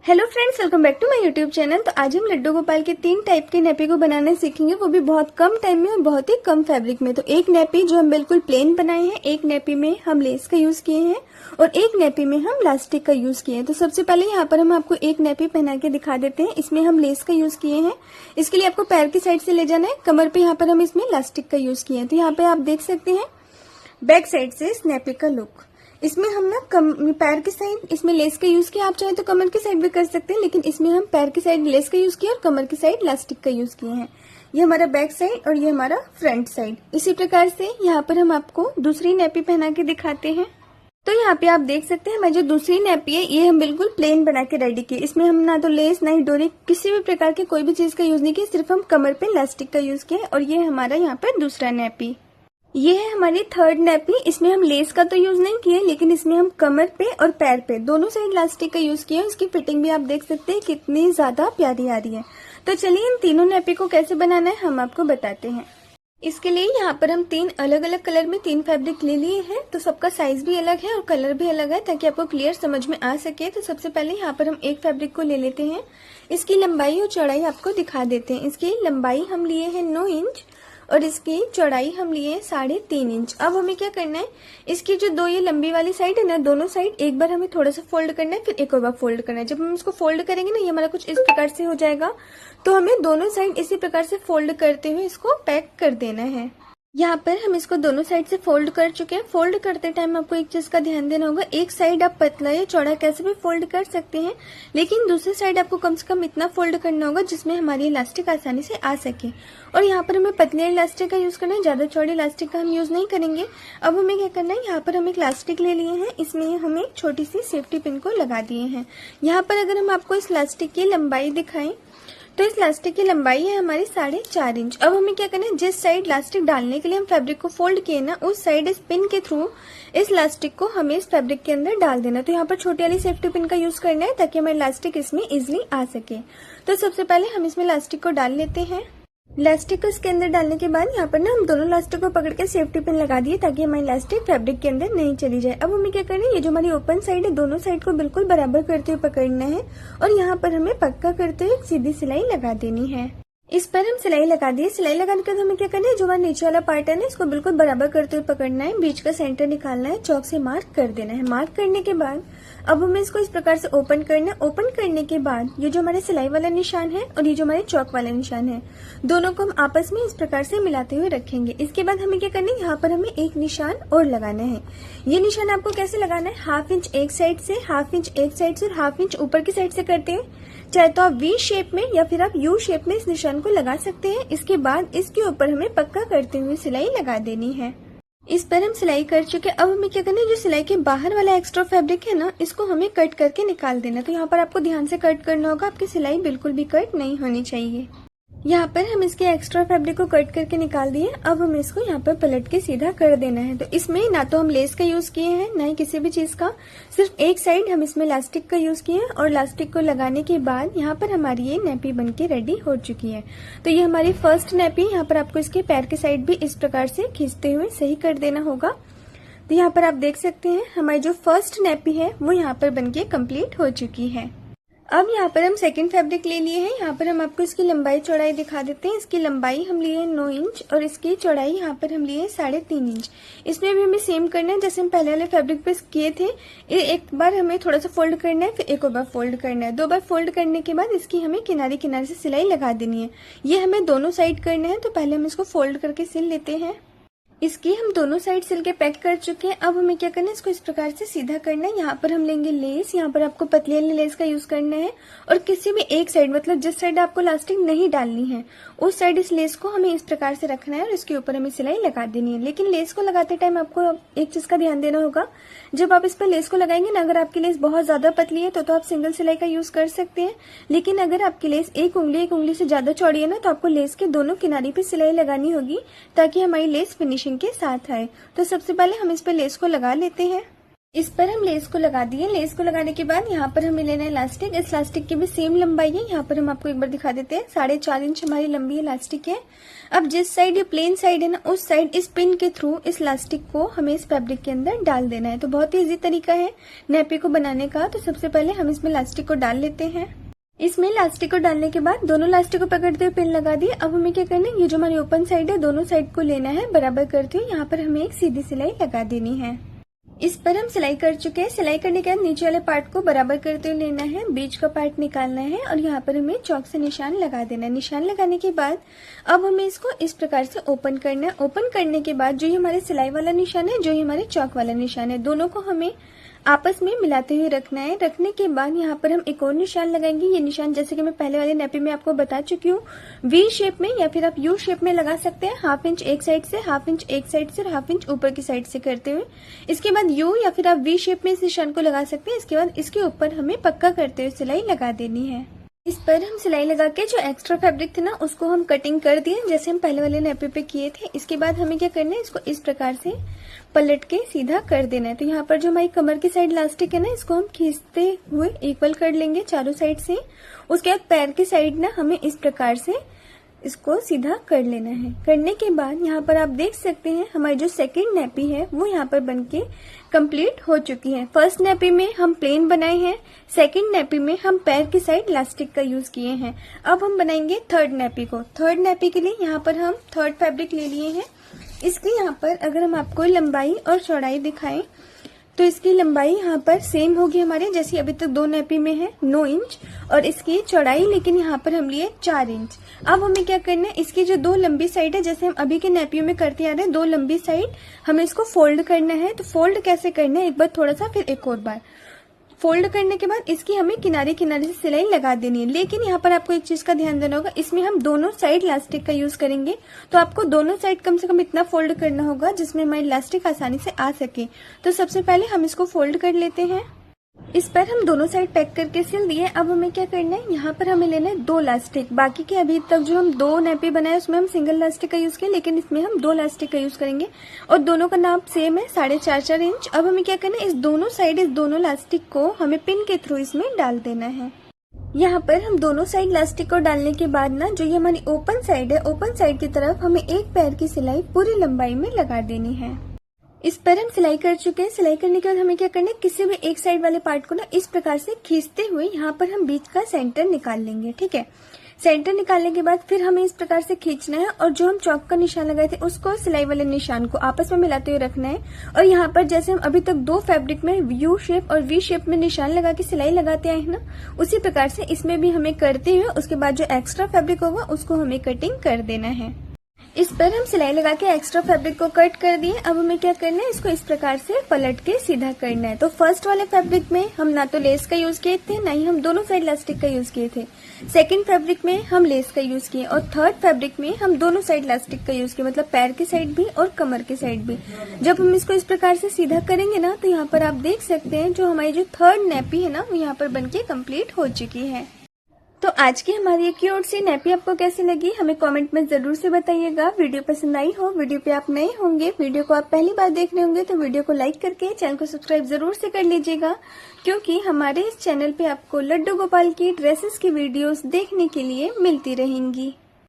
Hello friends, welcome back to my YouTube channel. तो आज हम लड्डू गोपाल के 3 टाइप के नैपी को बनाने सीखेंगे, वो भी बहुत कम टाइम में और बहुत ही कम फैब्रिक में। तो एक नैपी जो हम बिल्कुल प्लेन बनाए हैं, एक नैपी में हम लेस का यूज किए हैं और एक नैपी में हम लास्टिक का यूज किए हैं। तो सबसे पहले यहाँ पर हम आपको एक नैपी पहना के दिखा देते हैं। इसमें हम लेस का यूज किए हैं। इसके लिए आपको पैर की साइड से ले जाना है, कमर पे यहाँ पर हम इसमें लास्टिक का यूज किए हैं। तो यहाँ पे आप देख सकते हैं बैक साइड से इस नैपी का लुक। इसमें हम ना पैर की साइड इसमें लेस का यूज किया, आप चाहे तो कमर की साइड भी कर सकते हैं, लेकिन इसमें हम पैर की साइड लेस का यूज किया और कमर की साइड लास्टिक का यूज किए हैं। ये हमारा बैक साइड और ये हमारा फ्रंट साइड। इसी प्रकार से यहाँ पर हम आपको दूसरी नैपी पहना के दिखाते हैं। तो यहाँ पे आप देख सकते हैं हमारी जो दूसरी नैपी है ये हम बिल्कुल प्लेन बना के रेडी की। इसमें हम ना तो लेस ना ही डोरी किसी भी प्रकार के कोई भी चीज का यूज नहीं किया, सिर्फ हम कमर पे लास्टिक का यूज किया। और ये हमारा यहाँ पर दूसरा नैपी, ये है हमारी थर्ड नैपी। इसमें हम लेस का तो यूज नहीं किए, लेकिन इसमें हम कमर पे और पैर पे दोनों साइड लास्टिक का यूज किया। इसकी फिटिंग भी आप देख सकते हैं कितनी ज्यादा प्यारी आ रही है। तो चलिए इन तीनों नैपी को कैसे बनाना है हम आपको बताते हैं। इसके लिए यहाँ पर हम 3 अलग अलग कलर में 3 फैब्रिक ले लिए हैं। तो सबका साइज भी अलग है और कलर भी अलग है, ताकि आपको क्लियर समझ में आ सके। तो सबसे पहले यहाँ पर हम एक फैब्रिक को ले लेते हैं। इसकी लंबाई और चौड़ाई आपको दिखा देते हैं। इसकी लंबाई हम लिए हैं 9 इंच और इसकी चौड़ाई हम लिए 3.5 इंच। अब हमें क्या करना है, इसकी जो दो ये लंबी वाली साइड है ना, दोनों साइड एक बार हमें थोड़ा सा फोल्ड करना है, फिर एक और बार फोल्ड करना है। जब हम इसको फोल्ड करेंगे ना, ये हमारा कुछ इस प्रकार से हो जाएगा। तो हमें दोनों साइड इसी प्रकार से फोल्ड करते हुए इसको पैक कर देना है। यहाँ पर हम इसको दोनों साइड से फोल्ड कर चुके हैं। फोल्ड करते टाइम आपको एक चीज का ध्यान देना होगा, एक साइड आप पतला या चौड़ा कैसे भी फोल्ड कर सकते हैं, लेकिन दूसरी साइड आपको कम से कम इतना फोल्ड करना होगा जिसमें हमारी इलास्टिक आसानी से आ सके। और यहाँ पर हमें पतले इलास्टिक का यूज करना है, ज्यादा चौड़ी इलास्टिक का हम यूज नहीं करेंगे। अब हमें क्या करना है, यहाँ पर हम एक इलास्टिक ले लिए हैं, इसमें हम एक छोटी सी सेफ्टी पिन को लगा दिए हैं। यहाँ पर अगर हम आपको इस इलास्टिक की लंबाई दिखाएं तो इस लास्टिक की लंबाई है हमारी 4.5 इंच। अब हमें क्या करना है, जिस साइड लास्टिक डालने के लिए हम फैब्रिक को फोल्ड किए ना, उस साइड इस पिन के थ्रू इस लास्टिक को हमें इस फैब्रिक के अंदर डाल देना। तो यहाँ पर छोटी वाली सेफ्टी पिन का यूज करना है, ताकि हमारी लास्टिक इसमें इजिली आ सके। तो सबसे पहले हम इसमें लास्टिक को डाल लेते हैं। लास्टिक को इसके अंदर डालने के बाद यहाँ पर ना हम दोनों लास्टिक को पकड़ के सेफ्टी पिन लगा दिए, ताकि हमारी लास्टिक फैब्रिक के अंदर नहीं चली जाए। अब हमें क्या करना है, ये जो हमारी ओपन साइड है, दोनों साइड को बिल्कुल बराबर करते हुए पकड़ना है और यहाँ पर हमें पक्का करते हुए सीधी सिलाई लगा देनी है। इस पर हम सिलाई लगा दिए। सिलाई लगाने के बाद हमें क्या करना है, जो हमारा नीचे वाला पार्ट है ना, इसको बिल्कुल बराबर करते हुए पकड़ना है, बीच का सेंटर निकालना है, चौक से मार्क कर देना है। मार्क करने के बाद अब हमें इसको इस प्रकार से ओपन करना है। ओपन करने के बाद ये जो हमारे सिलाई वाला निशान है और ये जो हमारे चौक वाला निशान है, दोनों को हम आपस में इस प्रकार से मिलाते हुए रखेंगे। इसके बाद हमें क्या करना है, यहाँ पर हमें एक निशान और लगाना है। ये निशान आपको कैसे लगाना है, 1/2 इंच एक साइड से, 1/2 इंच एक साइड से और 1/2 इंच ऊपर की साइड से करते हैं। चाहे तो आप वी शेप में या फिर आप यू शेप में इस निशान को लगा सकते हैं। इसके बाद इसके ऊपर हमें पक्का करते हुए सिलाई लगा देनी है। इस पर हम सिलाई कर चुके। अब हमें क्या करना है, जो सिलाई के बाहर वाला एक्स्ट्रा फैब्रिक है ना, इसको हमें कट करके निकाल देना। तो यहाँ पर आपको ध्यान से कट करना होगा, आपकी सिलाई बिल्कुल भी कट नहीं होनी चाहिए। यहाँ पर हम इसके एक्स्ट्रा फैब्रिक को कट करके निकाल दिए। अब हमें इसको यहाँ पर पलट के सीधा कर देना है। तो इसमें ना तो हम लेस का यूज किए हैं, ना ही किसी भी चीज का, सिर्फ एक साइड हम इसमें लास्टिक का यूज किए हैं। और लास्टिक को लगाने के बाद यहाँ पर हमारी ये नैपी बनके रेडी हो चुकी है। तो ये हमारी फर्स्ट नैपी। यहाँ पर आपको इसके पैर की साइड भी इस प्रकार से खींचते हुए सही कर देना होगा। तो यहाँ पर आप देख सकते हैं हमारी जो फर्स्ट नैपी है वो यहाँ पर बनके कंप्लीट हो चुकी है। अब यहाँ पर हम सेकंड फैब्रिक ले लिए हैं। यहाँ पर हम आपको इसकी लंबाई चौड़ाई दिखा देते हैं। इसकी लंबाई हम लिए 9 इंच और इसकी चौड़ाई यहाँ पर हम लिए 3.5 इंच। इसमें भी हमें सेम करना है जैसे हम पहले वाले फैब्रिक पे किए थे। एक बार हमें थोड़ा सा फोल्ड करना है, फिर एक और बार फोल्ड करना है। 2 बार फोल्ड करने के बाद इसकी हमें किनारे किनारे से सिलाई लगा देनी है। ये हमें दोनों साइड करना है, तो पहले हम इसको फोल्ड करके सिल लेते हैं। इसकी हम दोनों साइड सिल के पैक कर चुके हैं। अब हमें क्या करना है, इसको इस प्रकार से सीधा करना है। यहाँ पर हम लेंगे लेस। यहाँ पर आपको पतली वाली लेस का यूज करना है और किसी भी एक साइड, मतलब जिस साइड आपको लास्टिक नहीं डालनी है उस साइड इस लेस को हमें इस प्रकार से रखना है और इसके ऊपर हमें सिलाई लगा देनी है। लेकिन लेस को लगाते टाइम आपको एक चीज का ध्यान देना होगा, जब आप इस पर लेस को लगाएंगे ना, अगर आपकी लेस बहुत ज्यादा पतली है तो आप सिंगल सिलाई का यूज कर सकते हैं। लेकिन अगर आपकी लेस एक उंगली से ज्यादा चौड़ी है ना, तो आपको लेस के दोनों किनारे पे सिलाई लगानी होगी, ताकि हमारी लेस फिनिशिंग के साथ आए। तो सबसे पहले हम इस पे लेस को लगा लेते हैं। इस पर हम लेस को लगा दिए। लेस को लगाने के बाद यहाँ पर हमें लेना है इलास्टिक। इस इलास्टिक की भी सेम लंबाई है। यहाँ पर हम आपको एक बार दिखा देते हैं, 4.5 इंच हमारी लंबी इलास्टिक है। अब जिस साइड ये प्लेन साइड है ना, उस साइड इस पिन के थ्रू इस इलास्टिक को हमें इस फैब्रिक के अंदर डाल देना है। तो बहुत ही इजी तरीका है नेपी को बनाने का। तो सबसे पहले हम इसमें इलास्टिक को डाल लेते हैं। इसमें इलास्टिक को डालने के बाद दोनों इलास्टिक को पकड़ते हुए पिन लगा दिए। अब हमें क्या करना है, ये जो हमारी ओपन साइड है दोनों साइड को लेना है, बराबर करते हुए यहाँ पर हमें एक सीधी सिलाई लगा देनी है। इस पर हम सिलाई कर चुके हैं। सिलाई करने के बाद नीचे वाले पार्ट को बराबर करते हुए लेना है, बीच का पार्ट निकालना है और यहाँ पर हमें चौक से निशान लगा देना है। निशान लगाने के बाद अब हमें इसको इस प्रकार से ओपन करना है। ओपन करने के बाद जो ये हमारे सिलाई वाला निशान है, जो ये हमारे चौक वाला निशान है, दोनों को हमें आपस में मिलाते हुए रखना है। रखने के बाद यहाँ पर हम एक और निशान लगाएंगे। ये निशान जैसे कि मैं पहले वाले नेपी में आपको बता चुकी हूँ, वी शेप में या फिर आप यू शेप में लगा सकते हैं। 1/2 इंच एक साइड से, 1/2 इंच एक साइड से और 1/2 इंच ऊपर की साइड से करते हुए इसके बाद यू या फिर आप वी शेप में इस निशान को लगा सकते हैं। इसके बाद इसके ऊपर हमें पक्का करते हुए सिलाई लगा देनी है। इस पर हम सिलाई लगा के जो एक्स्ट्रा फैब्रिक थे ना, उसको हम कटिंग कर दिए जैसे हम पहले वाले नेपी पे किए थे। इसके बाद हमें क्या करना है, इसको इस प्रकार से पलट के सीधा कर देना है। तो यहाँ पर जो हमारी कमर की साइड इलास्टिक है ना, इसको हम खींचते हुए इक्वल कर लेंगे चारों साइड से। उसके बाद पैर की साइड ना हमें इस प्रकार से इसको सीधा कर लेना है। करने के बाद यहाँ पर आप देख सकते हैं हमारी जो सेकंड नेपी है वो यहाँ पर बनके कंप्लीट हो चुकी है। फर्स्ट नेपी में हम प्लेन बनाए हैं, सेकंड नेपी में हम पैर की साइड इलास्टिक का यूज किए हैं। अब हम बनाएंगे थर्ड नेपी को। थर्ड नेपी के लिए यहाँ पर हम थर्ड फैब्रिक ले लिए हैं। इसकी यहाँ पर अगर हम आपको लंबाई और चौड़ाई दिखाएं तो इसकी लंबाई यहाँ पर सेम होगी हमारे, जैसे अभी तक 2 नेपी में है 9 इंच, और इसकी चौड़ाई लेकिन यहाँ पर हम लिए 4 इंच। अब हमें क्या करना है, इसकी जो 2 लंबी साइड है, जैसे हम अभी के नेपियों में करते आ रहे हैं, 2 लंबी साइड हमें इसको फोल्ड करना है। तो फोल्ड कैसे करना है, एक बार थोड़ा सा फिर एक और बार फोल्ड करने के बाद इसकी हमें किनारे किनारे से सिलाई लगा देनी है। लेकिन यहाँ पर आपको एक चीज का ध्यान देना होगा, इसमें हम दोनों साइड इलास्टिक का यूज करेंगे। तो आपको दोनों साइड कम से कम इतना फोल्ड करना होगा जिसमें हमारी इलास्टिक आसानी से आ सके। तो सबसे पहले हम इसको फोल्ड कर लेते हैं। इस पर हम दोनों साइड पैक करके सिल दिए। अब हमें क्या करना है, यहाँ पर हमें लेना है 2 इलास्टिक। बाकी के अभी तक जो हम 2 नेपी बनाए उसमें हम सिंगल इलास्टिक का यूज किया, लेकिन इसमें हम 2 इलास्टिक का यूज करेंगे और दोनों का नाप सेम है 4.5 इंच। अब हमें क्या करना है, इस दोनों साइड इस दोनों इलास्टिक को हमें पिन के थ्रू इसमें डाल देना है। यहाँ पर हम दोनों साइड इलास्टिक को डालने के बाद ना, जो ये हमारी ओपन साइड है, ओपन साइड की तरफ हमें एक पैर की सिलाई पूरी लंबाई में लगा देनी है। इस पर हम सिलाई कर चुके हैं। सिलाई करने के बाद हमें क्या करना है, किसी भी एक साइड वाले पार्ट को ना इस प्रकार से खींचते हुए यहाँ पर हम बीच का सेंटर निकाल लेंगे। ठीक है, सेंटर निकालने के बाद फिर हमें इस प्रकार से खींचना है और जो हम चौक का निशान लगाए थे उसको सिलाई वाले निशान को आपस में मिलाते हुए रखना है। और यहाँ पर जैसे हम अभी तक 2 फैब्रिक में यू शेप और वी शेप में निशान लगा के सिलाई लगाते आए हैं ना, उसी प्रकार से इसमें भी हमें करते हुए उसके बाद जो एक्स्ट्रा फैब्रिक होगा उसको हमें कटिंग कर देना है। इस पर हम सिलाई लगा के एक्स्ट्रा फैब्रिक को कट कर दिए। अब हमें क्या करना है, इसको इस प्रकार से पलट के सीधा करना है। तो फर्स्ट वाले फैब्रिक में हम ना तो लेस का यूज किए थे, ना ही हम दोनों साइड इलास्टिक का यूज किए थे। सेकंड फैब्रिक में हम लेस का यूज किए और थर्ड फैब्रिक में हम दोनों साइड इलास्टिक का यूज किए, मतलब पैर की साइड भी और कमर की साइड भी। जब हम इसको इस प्रकार से सीधा करेंगे ना, तो यहाँ पर आप देख सकते हैं जो हमारी जो थर्ड नेपी है ना, वो यहाँ पर बनके कंप्लीट हो चुकी है। तो आज की हमारी ये क्यूट सी नेपी आपको कैसी लगी, हमें कमेंट में जरूर से बताइएगा। वीडियो पसंद आई हो, वीडियो पे आप नए होंगे, वीडियो को आप पहली बार देख रहे होंगे, तो वीडियो को लाइक करके चैनल को सब्सक्राइब जरूर से कर लीजिएगा, क्योंकि हमारे इस चैनल पे आपको लड्डू गोपाल की ड्रेसेस की वीडियोस देखने के लिए मिलती रहेंगी।